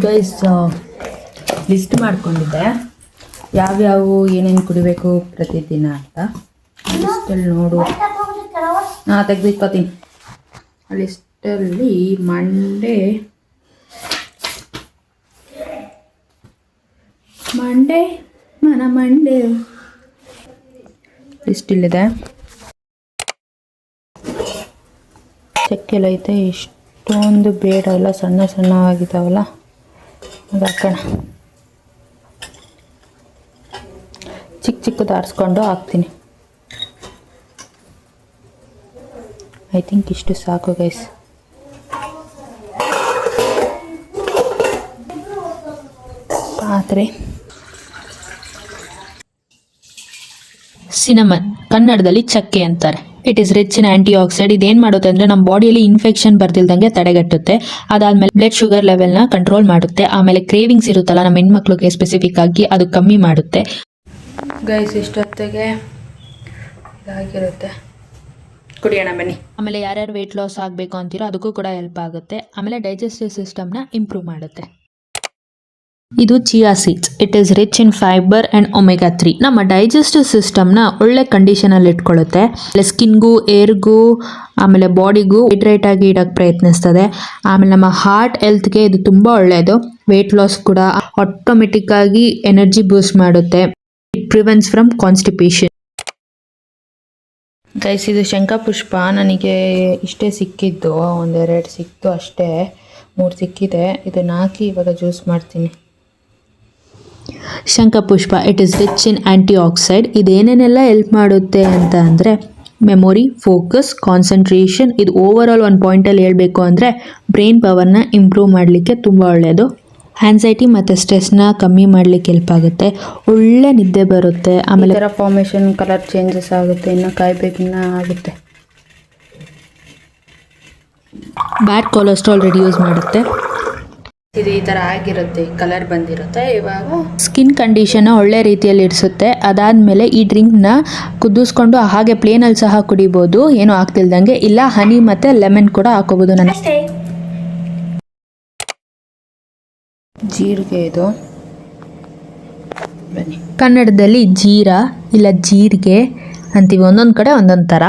Guys, list ಮಾಡ್ಕೊಂಡಿದ್ದೆ ಯಾವ್ಯಾವು ಏನೇನು ಕುಡಿಬೇಕು ಪ್ರತಿದಿನ ಅಂತ. ಲಿಸ್ಟಲ್ಲಿ ನೋಡು, ತೆಗೆದಿಟ್ಕೋತೀನಿ. ಲಿಸ್ಟಲ್ಲಿ ಮಂಡೇ ಲಿಸ್ಟ್ ಇಲ್ಲಿದೆ. ಚಕ್ಕೆಲ್ಲ ಐತೆ, ಇಷ್ಟೊಂದು ಬೇಡ, ಎಲ್ಲ ಸಣ್ಣ ಸಣ್ಣ ಆಗಿದ್ದಾವಲ್ಲ, ಅದು ಹಾಕೋಣ. ಚಿಕ್ಕದು ಆರಿಸ್ಕೊಂಡು ಹಾಕ್ತೀನಿ. ಐ ಥಿಂಕ್ ಇಷ್ಟು ಸಾಕು ಗೈಸ್. ಪಾತ್ರೆ, ಸಿನಮನ್ ಕನ್ನಡದಲ್ಲಿ ಚಕ್ಕೆ ಅಂತಾರೆ. It is rich in anti oxide. ಇದೇನು ಮಾಡುತ್ತೆ ಅಂದರೆ ನಮ್ಮ ಬಾಡಿಯಲ್ಲಿ ಇನ್ಫೆಕ್ಷನ್ ಬರ್ದಿಲ್ದಂಗೆ ತಡೆಗಟ್ಟುತ್ತೆ. ಅದಾದಮೇಲೆ ಬ್ಲಡ್ ಶುಗರ್ ಲೆವೆಲ್ನ ಕಂಟ್ರೋಲ್ ಮಾಡುತ್ತೆ. ಆಮೇಲೆ ಕ್ರೇವಿಂಗ್ಸ್ ಇರುತ್ತಲ್ಲ ನಮ್ಮ ಹೆಣ್ಮಕ್ಳಿಗೆ ಸ್ಪೆಸಿಫಿಕ್ ಆಗಿ, ಅದು ಕಮ್ಮಿ ಮಾಡುತ್ತೆ. ಗೈಸ್ ಇಷ್ಟೊತ್ತಿಗೆ ಇದಾಗಿರುತ್ತೆ, ಕುಡಿಯೋಣ ಬನ್ನಿ. ಆಮೇಲೆ ಯಾರ್ಯಾರು ವೆಯ್ಟ್ ಲಾಸ್ ಆಗಬೇಕು ಅಂತೀರೋ ಅದಕ್ಕೂ ಕೂಡ ಹೆಲ್ಪ್ ಆಗುತ್ತೆ. ಆಮೇಲೆ ಡೈಜೆಸ್ಟಿವ್ ಸಿಸ್ಟಮ್ನ ಇಂಪ್ರೂವ್ ಮಾಡುತ್ತೆ. ಇದು chia seeds. It is rich in fibre and omega 3. ನಮ್ಮ ಡೈಜೆಸ್ಟಿವ್ ಸಿಸ್ಟಮ್ನ ಒಳ್ಳೆ ಕಂಡೀಷನಲ್ಲಿ ಇಟ್ಕೊಳ್ಳುತ್ತೆ. ಆಮೇಲೆ ಸ್ಕಿನ್ಗೂ, ಏರ್ಗೂ, ಆಮೇಲೆ ಬಾಡಿಗೂ ಹೈಡ್ರೇಟ್ ಆಗಿ ಇಡೋಕ್ಕೆ ಪ್ರಯತ್ನಿಸ್ತದೆ. ಆಮೇಲೆ ನಮ್ಮ ಹಾರ್ಟ್ ಹೆಲ್ತ್ಗೆ ಇದು ತುಂಬ ಒಳ್ಳೆಯದು. ವೆಯ್ಟ್ ಲಾಸ್ ಕೂಡ ಆಟೋಮೆಟಿಕ್ ಆಗಿ ಎನರ್ಜಿ ಬೂಸ್ಟ್ ಮಾಡುತ್ತೆ. It prevents from constipation. Guys, ಇದು ಶಂಖಪುಷ್ಪ. ನನಗೆ ಇಷ್ಟೇ ಸಿಕ್ಕಿದ್ದು, ಒಂದೆರಡು ಸಿಕ್ತು ಅಷ್ಟೇ, 3 ಸಿಕ್ಕಿದೆ. ಇದನ್ನ ಹಾಕಿ ಇವಾಗ ಜ್ಯೂಸ್ ಮಾಡ್ತೀನಿ. ಶಂಖಪುಷ್ಪ it is rich in anti oxide. ಇದೇನೇನೆಲ್ಲ ಹೆಲ್ಪ್ ಮಾಡುತ್ತೆ ಅಂತ ಅಂದರೆ ಮೆಮೊರಿ, ಫೋಕಸ್, ಕಾನ್ಸಂಟ್ರೇಷನ್. ಇದು ಓವರ್ ಆಲ್ ಒಂದು ಪಾಯಿಂಟಲ್ಲಿ ಹೇಳಬೇಕು ಅಂದರೆ ಬ್ರೈನ್ ಪವರ್ನ ಇಂಪ್ರೂವ್ ಮಾಡಲಿಕ್ಕೆ ತುಂಬ ಒಳ್ಳೆಯದು. ಆ್ಯನ್ಸೈಟಿ ಮತ್ತು ಸ್ಟ್ರೆಸ್ನ ಕಮ್ಮಿ ಮಾಡಲಿಕ್ಕೆ ಹೆಲ್ಪ್ ಆಗುತ್ತೆ. ಒಳ್ಳೆ ನಿದ್ದೆ ಬರುತ್ತೆ. ಆಮೇಲೆ ಫಾರ್ಮೇಷನ್, ಕಲರ್ ಚೇಂಜಸ್ ಆಗುತ್ತೆ. ಇನ್ನು ಕಾಯ್ಬೇಕಿನ್ನ ಆಗುತ್ತೆ. ಬ್ಯಾಡ್ ಕೊಲೆಸ್ಟ್ರಾಲ್ ರಿಡ್ಯೂಸ್ ಮಾಡುತ್ತೆ. ಇದು ಈ ಥರ ಆಗಿರುತ್ತೆ, ಕಲರ್ ಬಂದಿರುತ್ತೆ. ಇವಾಗ ಸ್ಕಿನ್ ಕಂಡೀಷನ್ನ ಒಳ್ಳೆ ರೀತಿಯಲ್ಲಿ ಇಡಿಸುತ್ತೆ. ಅದಾದಮೇಲೆ ಈ ಡ್ರಿಂಕ್ನ ಕುದಿಸ್ಕೊಂಡು ಹಾಗೆ ಪ್ಲೇನಲ್ಲಿ ಸಹ ಕುಡಿಬೋದು, ಏನೂ ಆಗ್ತಿಲ್ದಂಗೆ. ಇಲ್ಲ ಹನಿ ಮತ್ತು ಲೆಮನ್ ಕೂಡ ಹಾಕೋಬೋದು. ಜೀರಿಗೆ, ಇದು ಬನ್ನಿ, ಕನ್ನಡದಲ್ಲಿ ಜೀರಾ ಇಲ್ಲ ಜೀರಿಗೆ ಅಂತೀವಿ, ಒಂದೊಂದು ಕಡೆ ಒಂದೊಂದು ಥರ.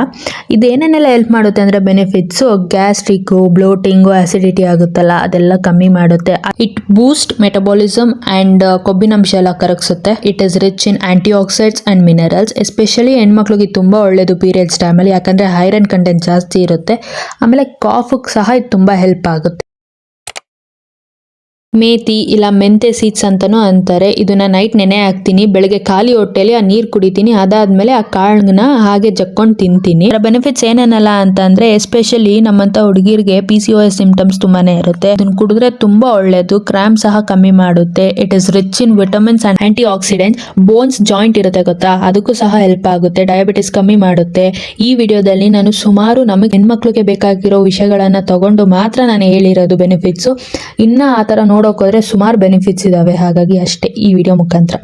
ಇದೇನೇನೆಲ್ಲ ಹೆಲ್ಪ್ ಮಾಡುತ್ತೆ ಅಂದರೆ ಬೆನಿಫಿಟ್ಸು ಗ್ಯಾಸ್ಟ್ರಿಕ್ಕು, ಬ್ಲೋಟಿಂಗು, ಆ್ಯಸಿಡಿಟಿ ಆಗುತ್ತಲ್ಲ ಅದೆಲ್ಲ ಕಮ್ಮಿ ಮಾಡುತ್ತೆ. ಇಟ್ ಬೂಸ್ಟ್ ಮೆಟಬಾಲಿಸಮ್ ಆ್ಯಂಡ್ ಕೊಬ್ಬಿನಂಶ ಎಲ್ಲ ಕರಗಿಸುತ್ತೆ. It is rich in anti oxides and minerals. Especially ಹೆಣ್ಮಕ್ಳಿಗೆ ತುಂಬ ಒಳ್ಳೆಯದು ಪೀರಿಯಡ್ಸ್ ಟೈಮಲ್ಲಿ, ಯಾಕಂದರೆ ಐರನ್ ಕಂಟೆಂಟ್ ಜಾಸ್ತಿ ಇರುತ್ತೆ. ಆಮೇಲೆ ಕಾಫಿಗೆ ಸಹ ಇದು ತುಂಬ ಹೆಲ್ಪ್ ಆಗುತ್ತೆ. ಮೇಥಿ ಇಲ್ಲ ಮೆಂತೆ ಸೀಡ್ಸ್ ಅಂತಲೂ ಅಂತಾರೆ. ಇದನ್ನು ನೈಟ್ ನೆನೆ ಹಾಕ್ತೀನಿ, ಬೆಳಗ್ಗೆ ಖಾಲಿ ಹೊಟ್ಟೆಯಲ್ಲಿ ಆ ನೀರು ಕುಡಿತೀನಿ. ಅದಾದಮೇಲೆ ಆ ಕಾಳನ್ನ ಹಾಗೆ ಜಕ್ಕೊಂಡು ತಿಂತೀನಿ. ಅದರ ಬೆನಿಫಿಟ್ಸ್ ಏನೇನಲ್ಲ ಅಂತಂದರೆ ಎಸ್ಪೆಷಲಿ ನಮ್ಮಂಥ ಹುಡುಗಿರಿಗೆ PCOS ಸಿಂಪ್ಟಮ್ಸ್ ತುಂಬಾ ಇರುತ್ತೆ. ಇದನ್ನು ಕುಡಿದ್ರೆ ತುಂಬ ಒಳ್ಳೆಯದು. ಕ್ರ್ಯಾಂಪ್ ಸಹ ಕಮ್ಮಿ ಮಾಡುತ್ತೆ. It is rich in vitamins and anti accidents. Bones joint ಇರುತ್ತೆ ಗೊತ್ತಾ, ಅದಕ್ಕೂ ಸಹ ಹೆಲ್ಪ್ ಆಗುತ್ತೆ. ಡಯಾಬಿಟಿಸ್ ಕಮ್ಮಿ ಮಾಡುತ್ತೆ. ಈ ವಿಡಿಯೋದಲ್ಲಿ ನಾನು ಸುಮಾರು ನಮಗೆ ಹೆಣ್ಮಕ್ಳಿಗೆ ಬೇಕಾಗಿರೋ ವಿಷಯಗಳನ್ನು ತಗೊಂಡು ಮಾತ್ರ ನಾನು ಹೇಳಿರೋದು ಬೆನಿಫಿಟ್ಸು. ಇನ್ನು ಆ ಥರ ನೋಡೋಕೋದ್ರೆ ಸುಮಾರು ಬೆನಿಫಿಟ್ಸ್ ಇದ್ದಾವೆ. ಹಾಗಾಗಿ ಅಷ್ಟೇ ಈ ವಿಡಿಯೋ ಮುಖಾಂತರ.